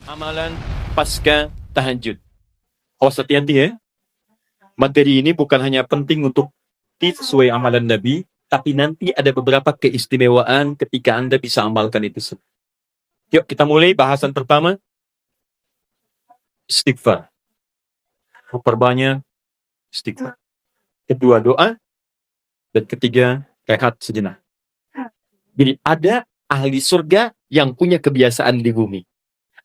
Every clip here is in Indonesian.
Amalan pasca tahajud. Awas hati-hati ya. Materi ini bukan hanya penting untuk sesuai amalan Nabi, tapi nanti ada beberapa keistimewaan ketika Anda bisa amalkan itu. Yuk kita mulai bahasan pertama. Istighfar. Memperbanyak istighfar. Kedua doa. Dan ketiga rehat sejenak. Jadi ada ahli surga yang punya kebiasaan di bumi.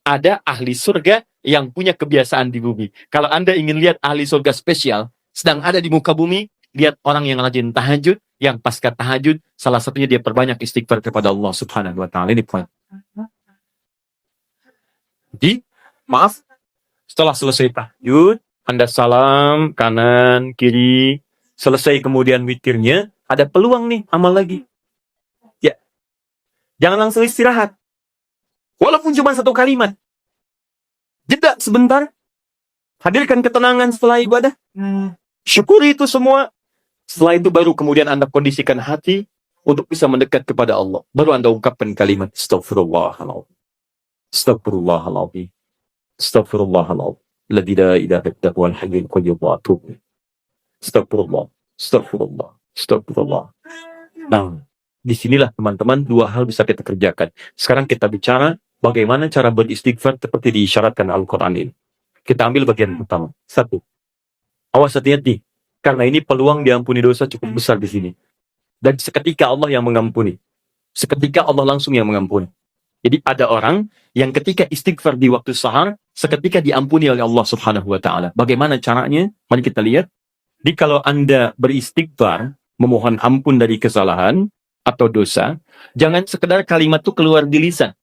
Ada ahli surga yang punya kebiasaan di bumi. Kalau Anda ingin lihat ahli surga spesial, sedang ada di muka bumi, lihat orang yang rajin tahajud, yang pasca tahajud, salah satunya dia perbanyak istighfar kepada Allah Subhanahu wa Ta'ala. Ini poin. Jadi, maaf, setelah selesai tahajud, Anda salam, kanan, kiri, selesai kemudian witirnya, ada peluang nih, amal lagi. Ya, jangan langsung istirahat. Walaupun cuma satu kalimat. Jeda sebentar. Hadirkan ketenangan setelah ibadah. Syukuri itu semua. Setelah itu baru kemudian Anda kondisikan hati untuk bisa mendekat kepada Allah. Baru Anda ungkapkan kalimat Astaghfirullahaladzim. Astaghfirullahaladzim. Astaghfirullahaladzim. Alladzi la ilaha illa huwal hayyul qayyum wa atubu. Astaghfirullah. Astaghfirullah. Astaghfirullah. Nah, disinilah teman-teman dua hal bisa kita kerjakan. Sekarang kita bicara bagaimana cara beristighfar seperti diisyaratkan Al-Quran ini. Kita ambil bagian pertama. Satu, awas hati-hati. Karena ini peluang diampuni dosa cukup besar di sini. Dan seketika Allah yang mengampuni. Seketika Allah langsung yang mengampuni. Jadi ada orang yang ketika istighfar di waktu sahar, seketika diampuni oleh Allah Subhanahu wa Ta'ala. Bagaimana caranya? Mari kita lihat. Jadi kalau Anda beristighfar, memohon ampun dari kesalahan atau dosa, jangan sekedar kalimat itu keluar di lisan.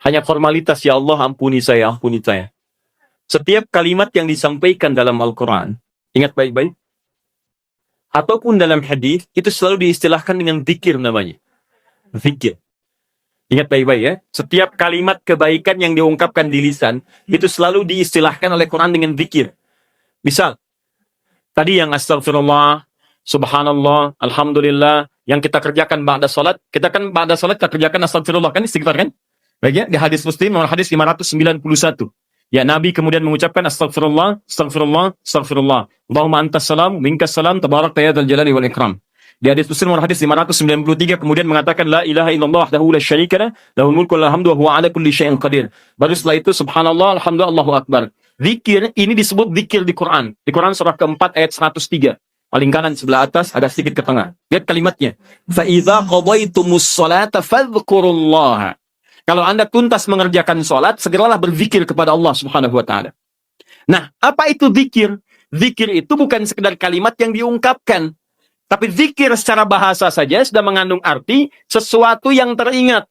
Hanya formalitas, ya Allah ampuni saya, ampuni saya. Setiap kalimat yang disampaikan dalam Al-Quran, ingat baik-baik, ataupun dalam hadis itu selalu diistilahkan dengan zikir namanya. Zikir. Ingat baik-baik ya, setiap kalimat kebaikan yang diungkapkan di lisan, itu selalu diistilahkan oleh Quran dengan zikir. Misal, tadi yang astagfirullah, subhanallah, alhamdulillah, yang kita kerjakan ba'da salat, kita kan ba'da salat kita kerjakan astagfirullah, kan istighfar kan? Baik ya, di hadis Muslim nomor hadis 591. Ya, Nabi kemudian mengucapkan astagfirullah, astagfirullah, astagfirullah. Allahumma antas salam, minkas salam, tabarakta ya dzal jalali wal ikram. Di hadis Muslim nomor hadis 593 kemudian mengatakan la ilaha illallah wahdahu la syarika lah, lahul mulku wa lahul hamdu wa huwa ala kulli syai'in qadir. Baru setelah itu subhanallah, alhamdulillah, Allahu akbar. Zikir ini disebut zikir di Quran. Di Quran surah keempat ayat 103. Paling kanan sebelah atas, agak sedikit ke tengah. Lihat kalimatnya. Fa idza qadaitumus sholata fadhkurullaha. Kalau Anda tuntas mengerjakan sholat, segeralah berzikir kepada Allah Subhanahu wa Ta'ala. Nah, apa itu zikir? Zikir itu bukan sekedar kalimat yang diungkapkan. Tapi zikir secara bahasa saja sudah mengandung arti sesuatu yang teringat.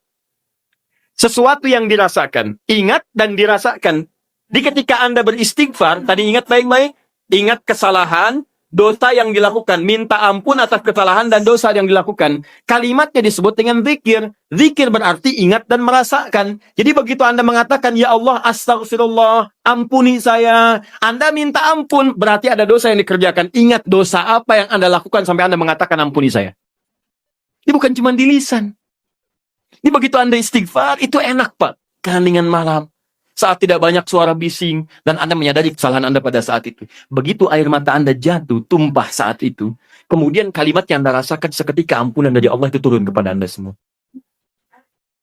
Sesuatu yang dirasakan. Ingat dan dirasakan. Di ketika Anda beristighfar, tadi ingat baik-baik, ingat kesalahan, dosa yang dilakukan, minta ampun atas kesalahan dan dosa yang dilakukan. Kalimatnya disebut dengan zikir. Zikir berarti ingat dan merasakan. Jadi begitu Anda mengatakan, ya Allah, astagfirullah, ampuni saya. Anda minta ampun, berarti ada dosa yang dikerjakan. Ingat dosa apa yang Anda lakukan sampai Anda mengatakan ampuni saya. Ini bukan cuma di lisan. Ini begitu Anda istighfar, itu enak Pak. Keheningan malam. Saat tidak banyak suara bising, dan Anda menyadari kesalahan Anda pada saat itu. Begitu air mata Anda jatuh, tumpah saat itu, kemudian kalimat yang Anda rasakan seketika ampunan dari Allah itu turun kepada Anda semua.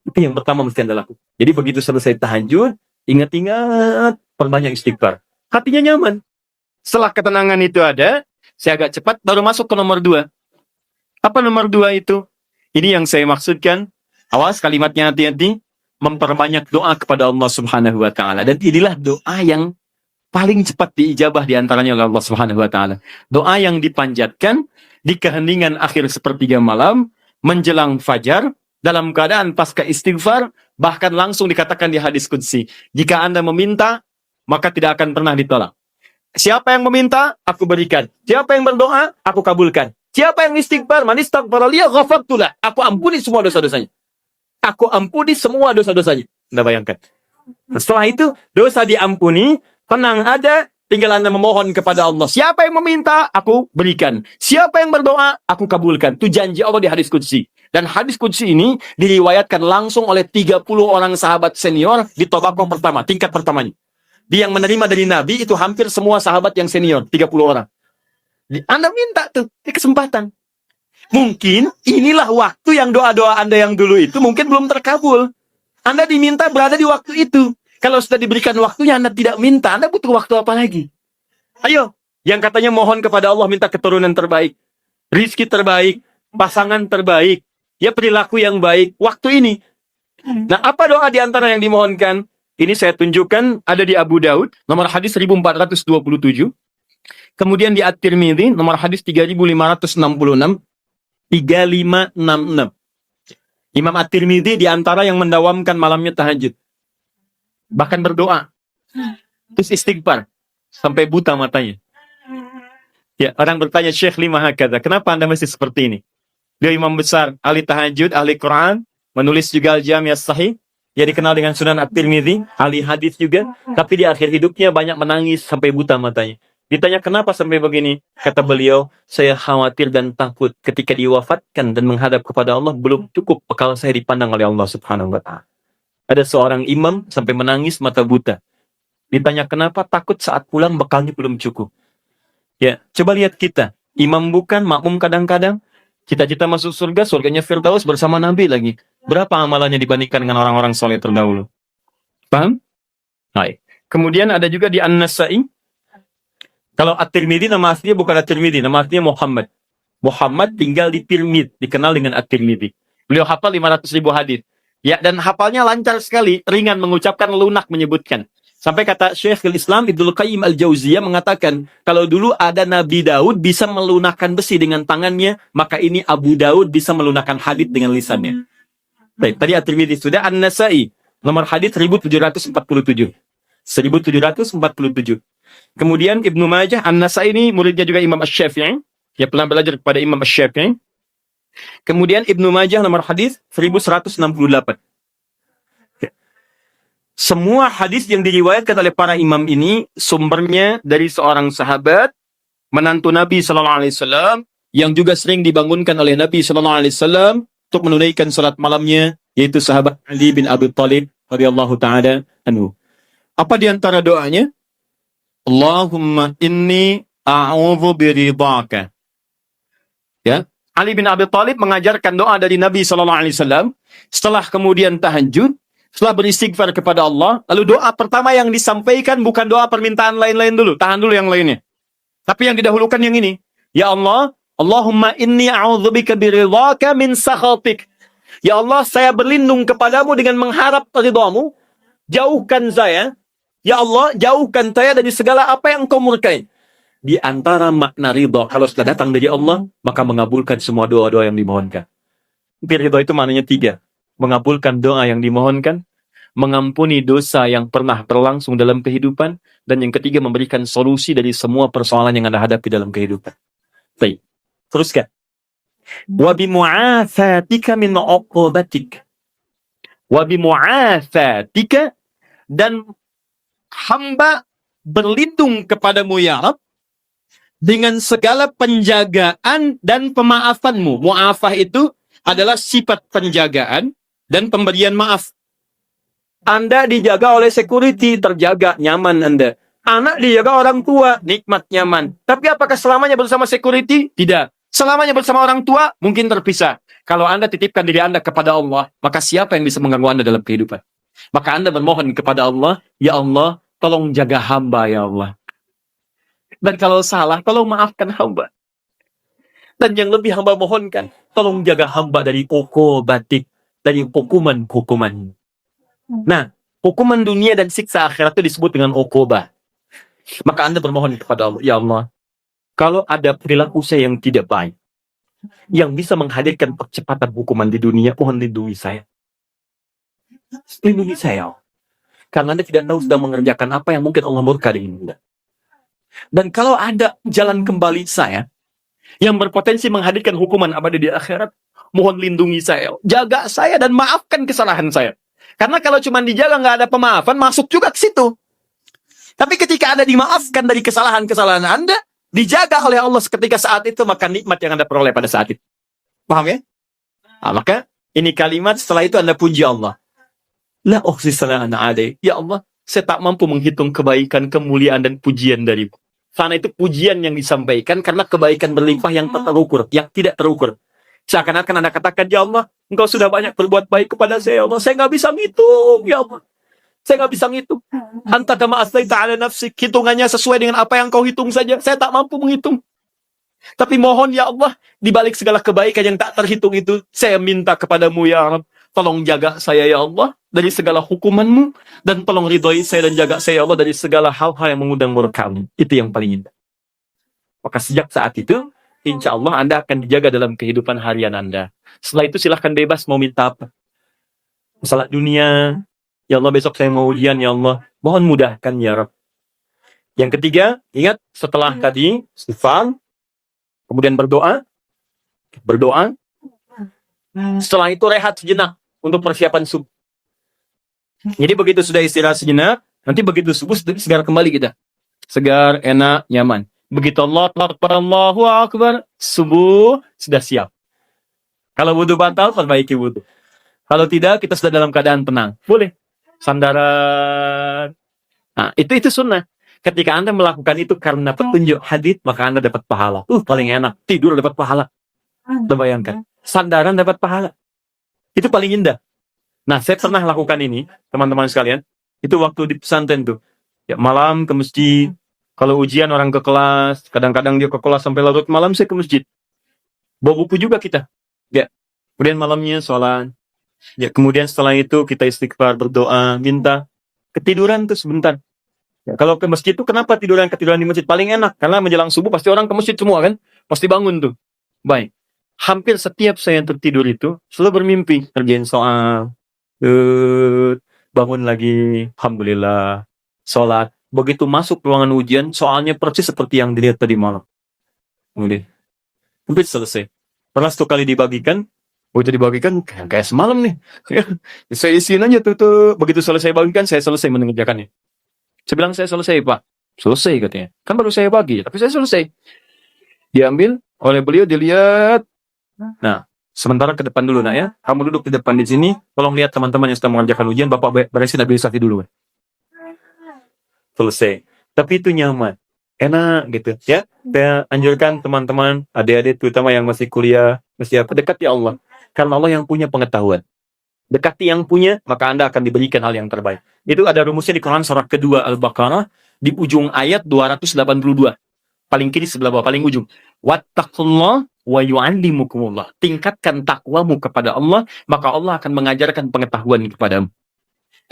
Itu yang pertama mesti Anda lakukan. Jadi begitu selesai tahajud, ingat-ingat, perbanyak istighfar. Hatinya nyaman. Setelah ketenangan itu ada, saya agak cepat, baru masuk ke nomor 2. Apa nomor 2 itu? Ini yang saya maksudkan. Awas kalimatnya hati-hati. Memperbanyak doa kepada Allah Subhanahu wa Ta'ala. Dan inilah doa yang paling cepat diijabah diantaranya oleh Allah Subhanahu wa Ta'ala. Doa yang dipanjatkan di keheningan akhir sepertiga malam, menjelang fajar, dalam keadaan pasca istighfar, bahkan langsung dikatakan di hadis qudsi, jika Anda meminta, maka tidak akan pernah ditolak. Siapa yang meminta, aku berikan. Siapa yang berdoa, aku kabulkan. Siapa yang istighfar, man istaghfara li ghafartu lah. Aku ampuni semua dosa-dosanya. Aku ampuni semua dosa-dosanya. Anda bayangkan. Setelah itu, dosa diampuni, tenang ada, tinggal Anda memohon kepada Allah. Siapa yang meminta, aku berikan. Siapa yang berdoa, aku kabulkan. Itu janji Allah di hadis qudsi. Dan hadis qudsi ini diriwayatkan langsung oleh 30 orang sahabat senior di tabaqah pertama, tingkat pertamanya. Dia yang menerima dari Nabi itu hampir semua sahabat yang senior, 30 orang. Anda minta tuh, di kesempatan. Mungkin inilah waktu yang doa-doa Anda yang dulu itu mungkin belum terkabul. Anda diminta berada di waktu itu. Kalau sudah diberikan waktunya, Anda tidak minta. Anda butuh waktu apa lagi? Ayo, yang katanya mohon kepada Allah minta keturunan terbaik, rizki terbaik, pasangan terbaik, ya perilaku yang baik. Waktu ini. Nah, apa doa di antara yang dimohonkan? Ini saya tunjukkan ada di Abu Daud, nomor hadis 1427. Kemudian di At-Tirmidzi, nomor hadis 3566. 3566. Imam At-Tirmidzi di antara yang mendawamkan malamnya tahajud. Bahkan berdoa. Terus istighfar. Sampai buta matanya. Ya, orang bertanya, Syekh lima hakadha, kenapa Anda masih seperti ini? Dia imam besar, ahli tahajud, ahli Quran, menulis juga Al-Jami' As-Sahih, ya dikenal dengan Sunan At-Tirmidzi, ahli hadis juga, tapi di akhir hidupnya banyak menangis sampai buta matanya. Ditanya kenapa sampai begini? Kata beliau, saya khawatir dan takut ketika diwafatkan dan menghadap kepada Allah, belum cukup bekal saya dipandang oleh Allah Subhanahu wa Ta'ala. Ada seorang imam sampai menangis mata buta. Ditanya kenapa? Takut saat pulang bekalnya belum cukup. Ya, coba lihat kita. Imam bukan, makmum kadang-kadang. Cita-cita masuk surga, surganya Firdaus bersama Nabi lagi. Berapa amalannya dibandingkan dengan orang-orang soleh terdahulu? Paham? Baik. Kemudian ada juga di An-Nasa'i. Kalau At-Tirmidzi nama aslinya bukan At-Tirmidzi, nama aslinya Muhammad. Muhammad tinggal di Tirmidz, dikenal dengan At-Tirmidzi. Beliau hafal 500.000 hadis. Ya, dan hafalnya lancar sekali, ringan mengucapkan, lunak menyebutkan. Sampai kata Syekhul Islam Ibnu Qayyim Al-Jauziyah mengatakan, kalau dulu ada Nabi Daud bisa melunakkan besi dengan tangannya, maka ini Abu Daud bisa melunakkan hadis dengan lisannya. Baik, tadi At-Tirmidzi sudah. An-Nasa'i, nomor hadis 1747. 1747. Kemudian Ibnu Majah, An-Nasa'i ini muridnya juga Imam Asy-Syafi'i, ya pernah belajar kepada Imam Asy-Syafi'i. Kemudian Ibnu Majah nomor hadis 1168. Semua hadis yang diriwayatkan oleh para imam ini sumbernya dari seorang sahabat, menantu Nabi sallallahu alaihi wasallam, yang juga sering dibangunkan oleh Nabi sallallahu alaihi wasallam untuk menunaikan salat malamnya, yaitu sahabat Ali bin Abi Thalib radhiyallahu taala anhu. Apa di antara doanya? Allahumma inni a'udzu biridhaka. Ya, Ali bin Abi Thalib mengajarkan doa dari Nabi sallallahu alaihi wasallam setelah kemudian tahajud, setelah beristighfar kepada Allah, lalu doa pertama yang disampaikan bukan doa permintaan lain-lain dulu, tahan dulu yang lainnya. Tapi yang didahulukan yang ini. Ya Allah, Allahumma inni a'udzubika biridhaka min sakhatik. Ya Allah, saya berlindung kepadamu dengan mengharap ridhamu. Jauhkan saya. Ya Allah, jauhkan saya dari segala apa yang engkau murkai. Di antara makna ridha, kalau sudah datang dari Allah, maka mengabulkan semua doa-doa yang dimohonkan. Ridha itu maknanya 3. Mengabulkan doa yang dimohonkan, mengampuni dosa yang pernah berlangsung dalam kehidupan, dan yang ketiga memberikan solusi dari semua persoalan yang Anda hadapi dalam kehidupan. Baik, teruskan. Wa bimu'afatika min 'uqubatik. Wa bimu'afatika, dan hamba berlindung kepadamu ya Rabb dengan segala penjagaan dan pemaafanmu. Mu'afah itu adalah sifat penjagaan dan pemberian maaf. Anda dijaga oleh security, terjaga, nyaman Anda. Anak dijaga orang tua, nikmat, nyaman. Tapi apakah selamanya bersama security? Tidak. Selamanya bersama orang tua, mungkin terpisah. Kalau Anda titipkan diri Anda kepada Allah, maka siapa yang bisa mengganggu Anda dalam kehidupan? Maka Anda bermohon kepada Allah, ya Allah, tolong jaga hamba ya Allah. Dan kalau salah, tolong maafkan hamba. Dan yang lebih hamba mohonkan, tolong jaga hamba dari uqubatik, dari hukuman-hukuman. Nah, hukuman dunia dan siksa akhirat itu disebut dengan uqubah. Maka Anda bermohon kepada Allah, ya Allah, kalau ada perilaku saya yang tidak baik, yang bisa menghadirkan percepatan hukuman di dunia, mohon lindungi saya. Lindungi saya. Karena Anda tidak tahu sedang mengerjakan apa yang mungkin Allah murka dengan Anda. Dan kalau ada jalan kembali saya, yang berpotensi menghadirkan hukuman abadi di akhirat, mohon lindungi saya, jaga saya dan maafkan kesalahan saya. Karena kalau cuma dijaga nggak ada pemaafan, masuk juga ke situ. Tapi ketika Anda dimaafkan dari kesalahan-kesalahan Anda, dijaga oleh Allah ketika saat itu, maka nikmat yang Anda peroleh pada saat itu. Paham ya? Nah, maka ini kalimat setelah itu Anda puji Allah. La ukhsi sana'an alai. Ya Allah, saya tak mampu menghitung kebaikan, kemuliaan, dan pujian darimu. Karena itu pujian yang disampaikan karena kebaikan berlimpah yang tak terukur, yang tidak terukur. Seakan-akan Anda katakan, ya Allah, Engkau sudah banyak berbuat baik kepada saya, ya Allah. Saya nggak bisa ngitung, ya Allah. Saya nggak bisa ngitung. Anta kama asnaita ala nafsik. Hitungannya sesuai dengan apa yang Kau hitung saja. Saya tak mampu menghitung. Tapi mohon ya Allah, di balik segala kebaikan yang tak terhitung itu, saya minta kepadamu ya Allah, tolong jaga saya ya Allah dari segala hukuman-Mu, dan tolong ridhoi saya dan jaga saya ya Allah dari segala hal-hal yang mengundang murka-Mu. Itu yang paling indah. Maka sejak saat itu, insya Allah Anda akan dijaga dalam kehidupan harian Anda. Setelah itu silahkan bebas mau minta apa. Masalah dunia, ya Allah besok saya mau ujian ya Allah, mohon mudahkan ya Rabb. Yang ketiga, ingat setelah tadi istighfar, kemudian berdoa. Setelah itu rehat sejenak untuk persiapan subuh. Jadi begitu sudah istirahat sejenak, nanti begitu subuh segera kembali kita. Segar, enak, nyaman. Begitu Allahu Akbar, subuh sudah siap. Kalau wudhu batal, perbaiki wudhu. Kalau tidak, kita sudah dalam keadaan tenang. Boleh. Sandaran. Nah, itu sunnah. Ketika Anda melakukan itu karena petunjuk hadits, maka Anda dapat pahala. Paling enak. Tidur dapat pahala. Anda bayangkan. Sandaran dapat pahala. Itu paling indah. Nah, saya pernah lakukan ini, teman-teman sekalian. Itu waktu di pesantren tuh. Ya, malam ke masjid. Kalau ujian orang ke kelas, kadang-kadang dia ke kelas sampai larut malam, saya ke masjid. Bawa buku juga kita. Ya. Kemudian malamnya sholat. Ya, kemudian setelah itu kita istighfar, berdoa, minta. Ketiduran tuh sebentar. Ya, kalau ke masjid itu kenapa ketiduran di masjid paling enak? Karena menjelang subuh pasti orang ke masjid semua kan? Pasti bangun tuh. Baik. Hampir setiap saya tertidur itu selalu bermimpi kerjain soal. Bangun lagi, alhamdulillah. Sholat. Begitu masuk ruangan ujian, soalnya persis seperti yang dilihat tadi malam. Kemudian hampir selesai. Pernah 1 kali dibagikan. Begitu dibagikan kayak semalam nih. Saya isiin aja tuh. Begitu selesai bagikan, saya selesai mengerjakannya. Saya bilang, saya selesai Pak. Selesai katanya. Kan baru saya bagi, tapi saya selesai. Diambil oleh beliau, dilihat. Nah, sementara ke depan dulu nak ya. Kamu duduk di depan di sini. Tolong lihat teman-teman yang sedang mengerjakan ujian. Bapak beresin administrasi dulu. Selesai. Tapi itu nyaman. Enak gitu ya. Saya anjurkan teman-teman, adik-adik terutama yang masih kuliah, masih apa, dekati Allah. Karena Allah yang punya pengetahuan. Dekati yang punya, maka Anda akan diberikan hal yang terbaik. Itu ada rumusnya di Quran surah kedua Al-Baqarah di ujung ayat 282. Paling kiri sebelah bawah, paling ujung. Wattaqullah wa yu'allimukumullah. Tingkatkan takwamu kepada Allah, maka Allah akan mengajarkan pengetahuan kepadamu.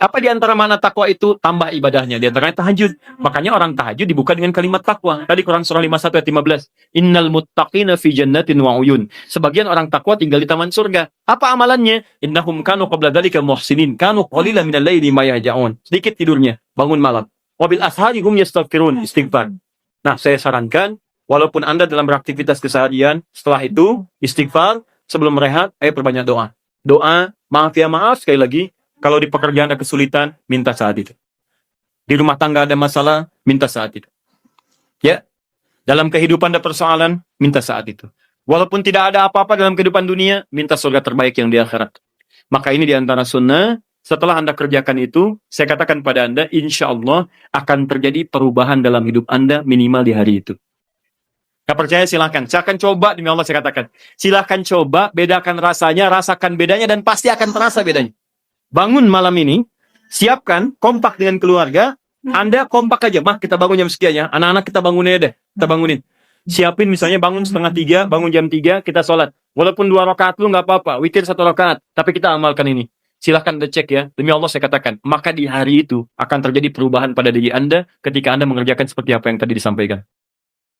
Apa di antara mana takwa itu? Tambah ibadahnya. Di antaranya tahajud. Makanya orang tahajud dibuka dengan kalimat takwa. Tadi Quran surah 51 ayat 15. Innal muttaqina fi jannatin wa uyun. Sebagian orang takwa tinggal di taman surga. Apa amalannya? Innahum kanu qabla dzalika muhsinin. Kanu qalilan minal laili ma yahja'un. Sedikit tidurnya, bangun malam. Wabil ashari hum yastaghfirun, istighfar. Nah, saya sarankan walaupun Anda dalam beraktivitas keseharian, setelah itu istighfar, sebelum rehat, ayo perbanyak doa. Doa, maaf ya maaf sekali lagi. Kalau di pekerjaan ada kesulitan, minta saat itu. Di rumah tangga ada masalah, minta saat itu. Ya, dalam kehidupan ada persoalan, minta saat itu. Walaupun tidak ada apa-apa dalam kehidupan dunia, minta surga terbaik yang di akhirat. Maka ini di antara sunnah. Setelah Anda kerjakan itu, saya katakan pada Anda, insya Allah akan terjadi perubahan dalam hidup Anda minimal di hari itu. Gak percaya silahkan. Saya akan coba, demi Allah saya katakan. Silahkan coba, bedakan rasanya, rasakan bedanya, dan pasti akan terasa bedanya. Bangun malam ini, siapkan, kompak dengan keluarga, Anda kompak aja, mah kita bangun jam sekian ya, anak-anak kita bangunin deh, kita bangunin. Siapin misalnya bangun 2:30, bangun jam 3, kita sholat. Walaupun 2 rakaat lu nggak apa-apa, witir 1 rakaat, tapi kita amalkan ini. Silahkan Anda cek ya, demi Allah saya katakan, maka di hari itu akan terjadi perubahan pada diri Anda ketika Anda mengerjakan seperti apa yang tadi disampaikan.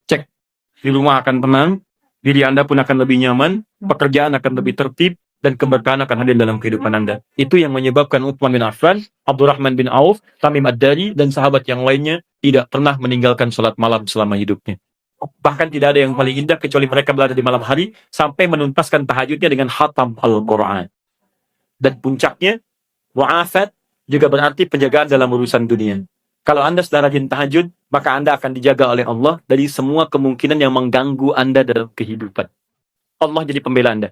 Cek, di rumah akan tenang, diri Anda pun akan lebih nyaman, pekerjaan akan lebih tertib, dan keberkahan akan hadir dalam kehidupan Anda. Itu yang menyebabkan Utsman bin Affan, Abdurrahman bin Auf, Tamim Ad-Dari, dan sahabat yang lainnya tidak pernah meninggalkan sholat malam selama hidupnya. Bahkan tidak ada yang paling indah kecuali mereka berada di malam hari sampai menuntaskan tahajudnya dengan khatam Al-Quran. Dan puncaknya, mu'afat juga berarti penjagaan dalam urusan dunia. Kalau Anda sudah rajin tahajud, maka Anda akan dijaga oleh Allah dari semua kemungkinan yang mengganggu Anda dalam kehidupan. Allah jadi pembela Anda.